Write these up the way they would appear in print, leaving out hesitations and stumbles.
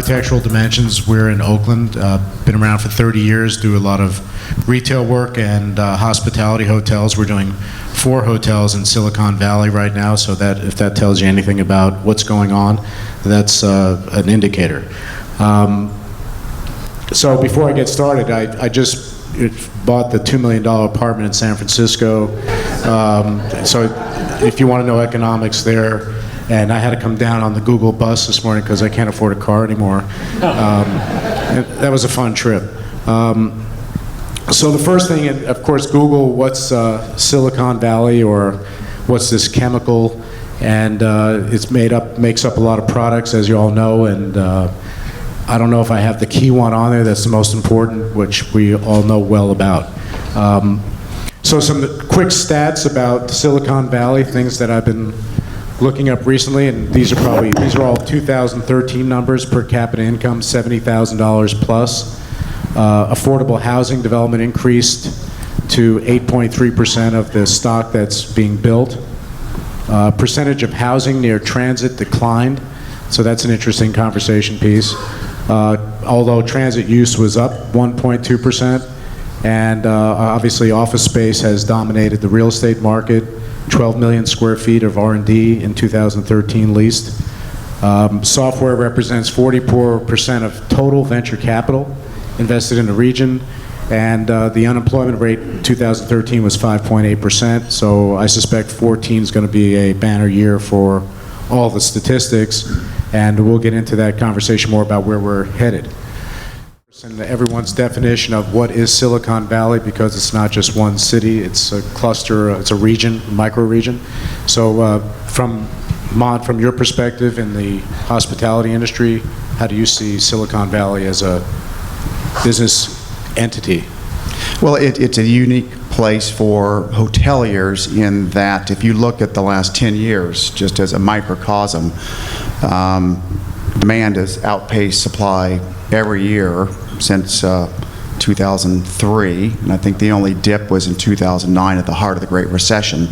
Architectural Dimensions. We're in Oakland, been around for 30 years, do a lot of retail work and hospitality hotels. We're doing 4 hotels in Silicon Valley right now, so that if that tells you anything about what's going on, that's an indicator. So before I get started, I just bought the $2 million apartment in San Francisco. So if you want to know economics there, and I had to come down on the Google bus this morning because I can't afford a car anymore. That was a fun trip. So the first thing, of course, Google, what's Silicon Valley, or what's this chemical? And it's makes up a lot of products, as you all know, and I don't know if I have the key one on there that's the most important, which we all know well about. So some quick stats about Silicon Valley, things that I've been looking up recently, and these are all 2013 numbers. Per capita income, $70,000 plus. Affordable housing development increased to 8.3% of the stock that's being built. Percentage of housing near transit declined, so that's an interesting conversation piece. Although transit use was up 1.2%, and obviously office space has dominated the real estate market. 12 million square feet of R&D in 2013 leased. Software represents 44% of total venture capital invested in the region, and the unemployment rate in 2013 was 5.8%, so I suspect 14 is going to be a banner year for all the statistics, and we'll get into that conversation more about where we're headed. And everyone's definition of what is Silicon Valley, because it's not just one city, it's a cluster, it's a region, micro-region. So from your perspective in the hospitality industry, how do you see Silicon Valley as a business entity? Well, it's a unique place for hoteliers in that if you look at the last 10 years, just as a microcosm, demand has outpaced supply every year since 2003, and I think the only dip was in 2009 at the heart of the Great Recession.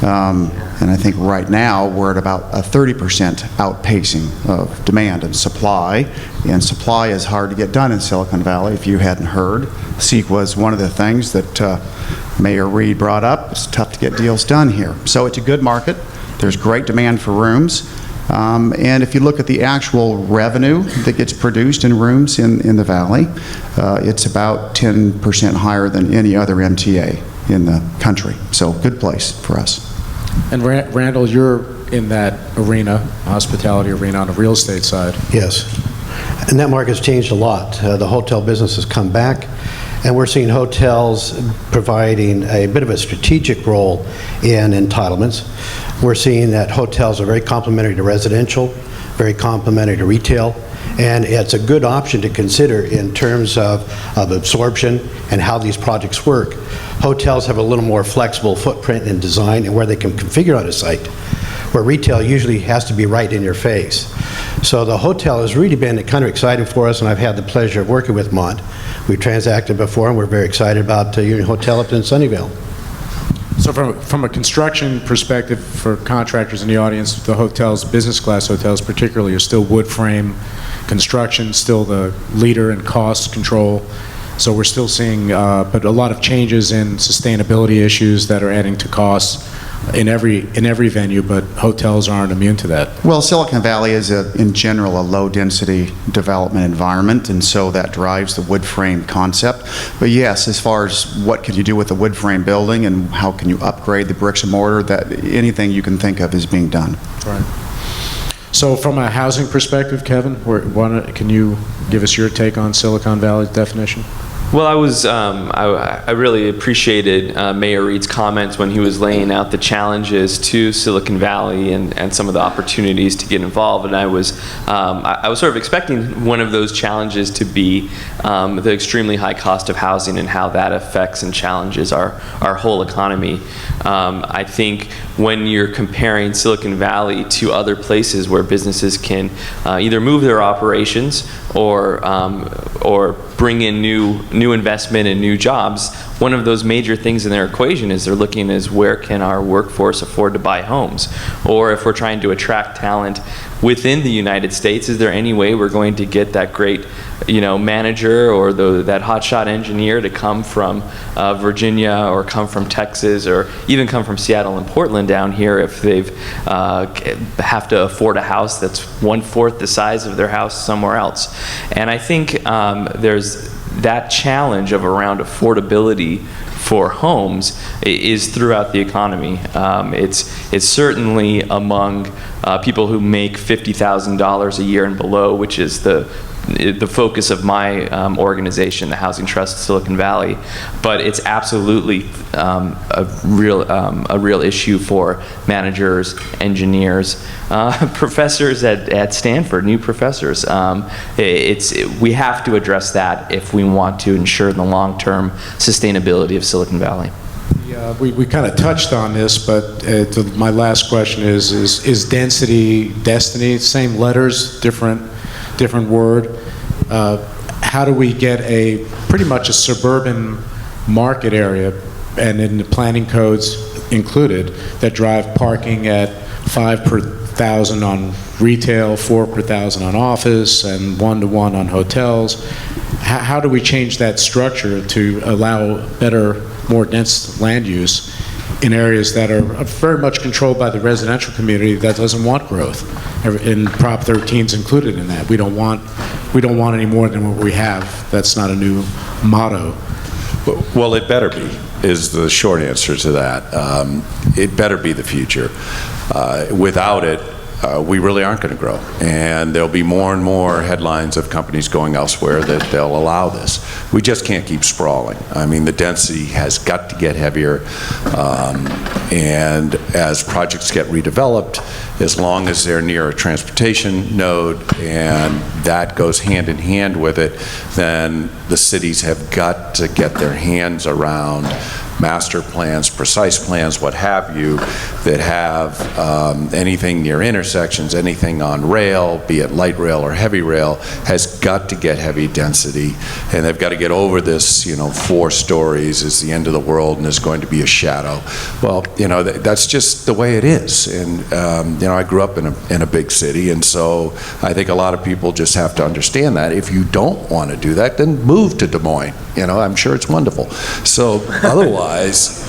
And I think right now we're at about a 30% outpacing of demand and supply is hard to get done in Silicon Valley. If you hadn't heard, CEQA was one of the things that Mayor Reed brought up. It's tough to get deals done here. So it's a good market. There's great demand for rooms. And if you look at the actual revenue that gets produced in rooms in the Valley, it's about 10% higher than any other MTA in the country. So good place for us. And Randall, you're in that arena, hospitality arena, on the real estate side. Yes. And that market's changed a lot. The hotel business has come back, and we're seeing hotels providing a bit of a strategic role in entitlements. We're seeing that hotels are very complementary to residential, very complementary to retail, and it's a good option to consider in terms of absorption and how these projects work. Hotels have a little more flexible footprint and design and where they can configure on a site, where retail usually has to be right in your face. So the hotel has really been kind of exciting for us, and I've had the pleasure of working with Mont. We've transacted before, and we're very excited about Union Hotel up in Sunnyvale. So from a construction perspective, for contractors in the audience, the hotels, business class hotels particularly, are still wood frame construction, still the leader in cost control. So we're still seeing, but a lot of changes in sustainability issues that are adding to costs in every venue, but hotels aren't immune to that. Well, Silicon Valley is, in general, a low-density development environment, and so that drives the wood frame concept. But yes, as far as what can you do with the wood frame building and how can you upgrade the bricks and mortar, that anything you can think of is being done. Right. So from a housing perspective, Kevin, can you give us your take on Silicon Valley's definition? Well, I really appreciated Mayor Reed's comments when he was laying out the challenges to Silicon Valley and some of the opportunities to get involved. And I was sort of expecting one of those challenges to be the extremely high cost of housing and how that affects and challenges our whole economy. I think when you're comparing Silicon Valley to other places where businesses can either move their operations or bring in new investment and new jobs, one of those major things in their equation is they're looking is where can our workforce afford to buy homes? Or if we're trying to attract talent within the United States, is there any way we're going to get that great, manager or that hotshot engineer to come from Virginia or come from Texas or even come from Seattle and Portland down here if they've have to afford a house that's 1/4 the size of their house somewhere else? And I think there's that challenge of around affordability for homes is throughout the economy. It's certainly among people who make $50,000 a year and below, which is the focus of my organization, the Housing Trust Silicon Valley. But it's absolutely a real issue for managers, engineers, professors at Stanford, new professors. We have to address that if we want to ensure the long-term sustainability of Silicon Valley. Yeah, we kind of touched on this, but my last question is density destiny? Same letters, different word. How do we get pretty much a suburban market area, and in the planning codes included, that drive parking at 5 per thousand on retail, 4 per thousand on office, and 1-to-1 on hotels? How do we change that structure to allow better, more dense land use in areas that are very much controlled by the residential community that doesn't want growth? And Prop 13's included in that. We don't want any more than what we have. That's not a new motto. Well, it better be, is the short answer to that. It better be the future. Without it, we really aren't going to grow. And there'll be more and more headlines of companies going elsewhere that they'll allow this. We just can't keep sprawling. I mean, the density has got to get heavier. And as projects get redeveloped, as long as they're near a transportation node and that goes hand in hand with it, then the cities have got to get their hands around master plans, precise plans, what have you, that have anything near intersections, anything on rail, be it light rail or heavy rail, has got to get heavy density. And they've got to get over this, 4 stories is the end of the world and there's going to be a shadow. Well, that's just the way it is. And, I grew up in a big city, and so I think a lot of people just have to understand that. If you don't want to do that, then move to Des Moines. I'm sure it's wonderful. So otherwise,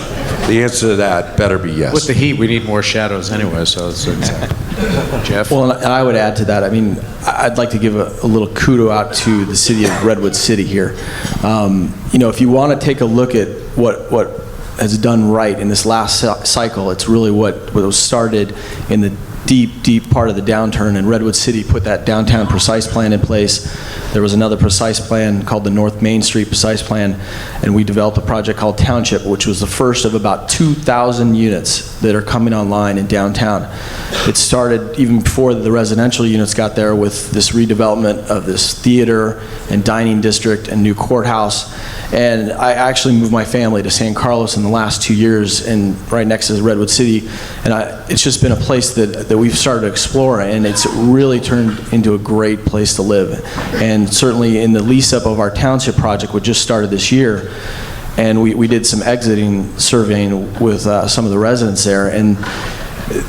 the answer to that better be yes. With the heat, we need more shadows anyway, so it's Jeff? Well, and I would add to that, I'd like to give a little kudo out to the city of Redwood City here. If you want to take a look at what has done right in this last cycle, it's really what was started in the deep part of the downturn, and Redwood City put that downtown precise plan in place. There was another precise plan called the North Main Street Precise Plan, and we developed a project called Township, which was the first of about 2,000 units that are coming online in downtown. It started even before the residential units got there with this redevelopment of this theater and dining district and new courthouse. And I actually moved my family to San Carlos in the last 2 years, and right next to Redwood City, and it's just been a place that we've started to explore, and it's really turned into a great place to live. And certainly in the lease up of our township project, which just started this year, and we did some exiting surveying with some of the residents there, and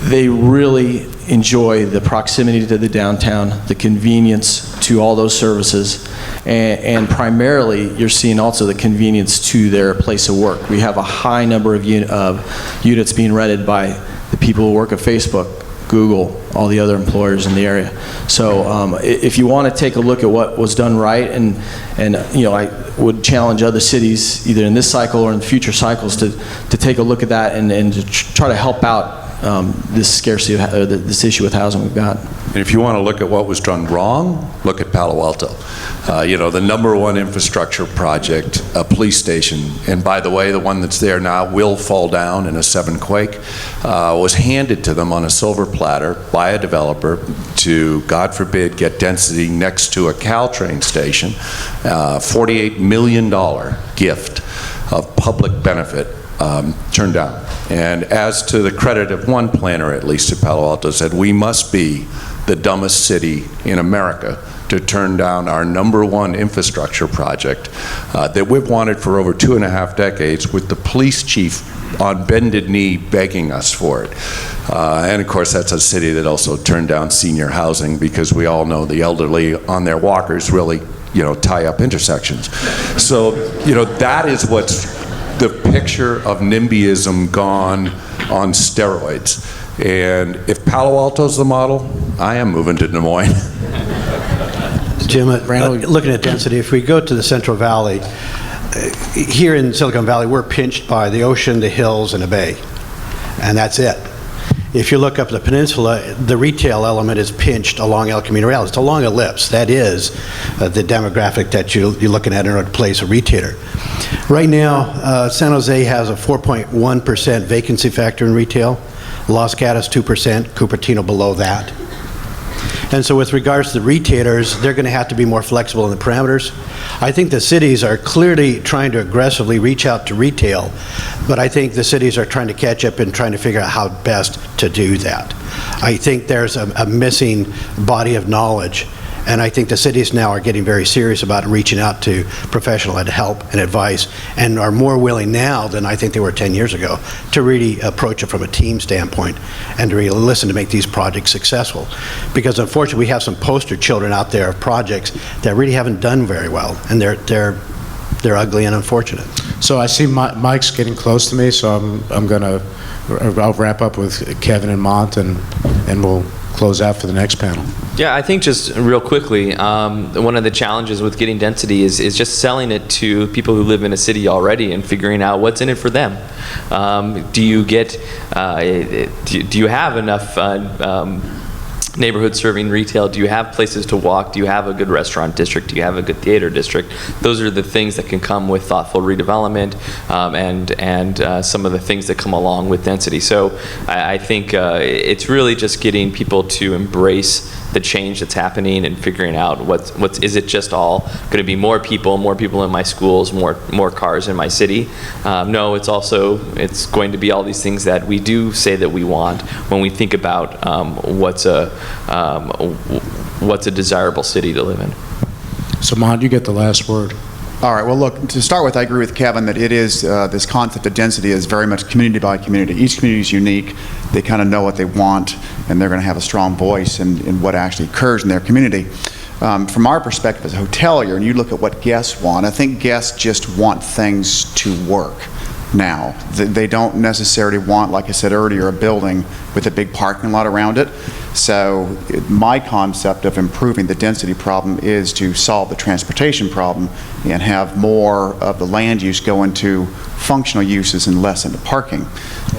they really enjoy the proximity to the downtown, the convenience to all those services, and primarily you're seeing also the convenience to their place of work. We have a high number of units being rented by the people who work at Facebook, Google, all the other employers in the area. So if you want to take a look at what was done right, and I would challenge other cities, either in this cycle or in future cycles, to take a look at that and to try to help out this scarcity or this issue with housing we've got. And if you want to look at what was done wrong, look at Palo Alto. The #1 infrastructure project, a police station, and by the way, the one that's there now will fall down in a 7 quake, was handed to them on a silver platter by a developer to, God forbid, get density next to a Caltrain station. $48 million gift of public benefit turned down. And as to the credit of one planner, at least at Palo Alto, said, we must be the dumbest city in America to turn down our #1 infrastructure project that we've wanted for over 2.5 decades, with the police chief on bended knee begging us for it. And of course, that's a city that also turned down senior housing, because we all know the elderly on their walkers really, tie up intersections. So, that is what's the picture of NIMBYism gone on steroids. And if Palo Alto's the model, I am moving to Des Moines. Jim, looking at density, if we go to the Central Valley, here in Silicon Valley, we're pinched by the ocean, the hills, and the bay, and that's it. If you look up the peninsula, the retail element is pinched along El Camino Real. It's a long ellipse. That is the demographic that you're looking at in order to place a retailer. Right now, San Jose has a 4.1% vacancy factor in retail. Los Gatos 2%, Cupertino below that. And so with regards to the retailers, they're going to have to be more flexible in the parameters. I think the cities are clearly trying to aggressively reach out to retail, but I think the cities are trying to catch up and trying to figure out how best to do that. I think there's a missing body of knowledge, and I think the cities now are getting very serious about reaching out to professional help and advice, and are more willing now than I think they were 10 years ago to really approach it from a team standpoint and to really listen to make these projects successful. Because unfortunately, we have some poster children out there of projects that really haven't done very well, and they're ugly and unfortunate. So I see Mike's getting close to me, so I'll wrap up with Kevin and Mont, and we'll close out for the next panel. Yeah, I think just real quickly, one of the challenges with getting density is just selling it to people who live in a city already and figuring out what's in it for them. Do you have enough neighborhood serving retail? Do you have places to walk? Do you have a good restaurant district? Do you have a good theater district? Those are the things that can come with thoughtful redevelopment, and some of the things that come along with density. So I think it's really just getting people to embrace the change that's happening and figuring out is it just all going to be more people in my schools, more cars in my city? No, it's going to be all these things that we do say that we want when we think about what's a desirable city to live in. So Mont, you get the last word. All right, well, look, to start with, I agree with Kevin that it is, this concept of density is very much community by community. Each community is unique. They kind of know what they want, and they're going to have a strong voice in what actually occurs in their community. From our perspective as a hotelier, and you look at what guests want, I think guests just want things to work now. They don't necessarily want, like I said earlier, a building with a big parking lot around it. So my concept of improving the density problem is to solve the transportation problem and have more of the land use go into functional uses and less into parking.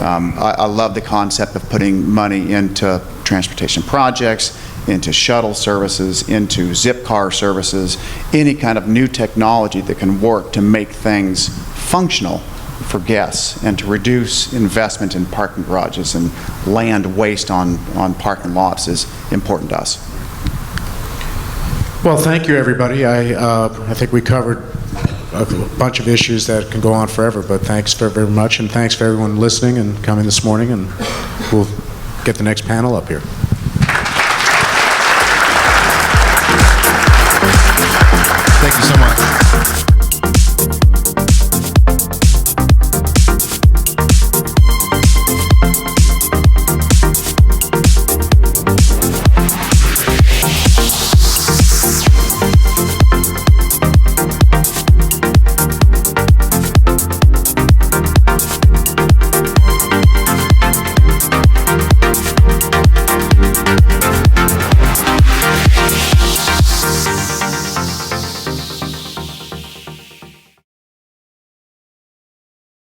I love the concept of putting money into transportation projects, into shuttle services, into zip car services, any kind of new technology that can work to make things functional for guests and to reduce investment in parking garages and land waste on parking lots is important to us. Well, thank you, everybody. I think we covered a bunch of issues that can go on forever, but thanks very much, and thanks for everyone listening and coming this morning, and we'll get the next panel up here. Thank you so much.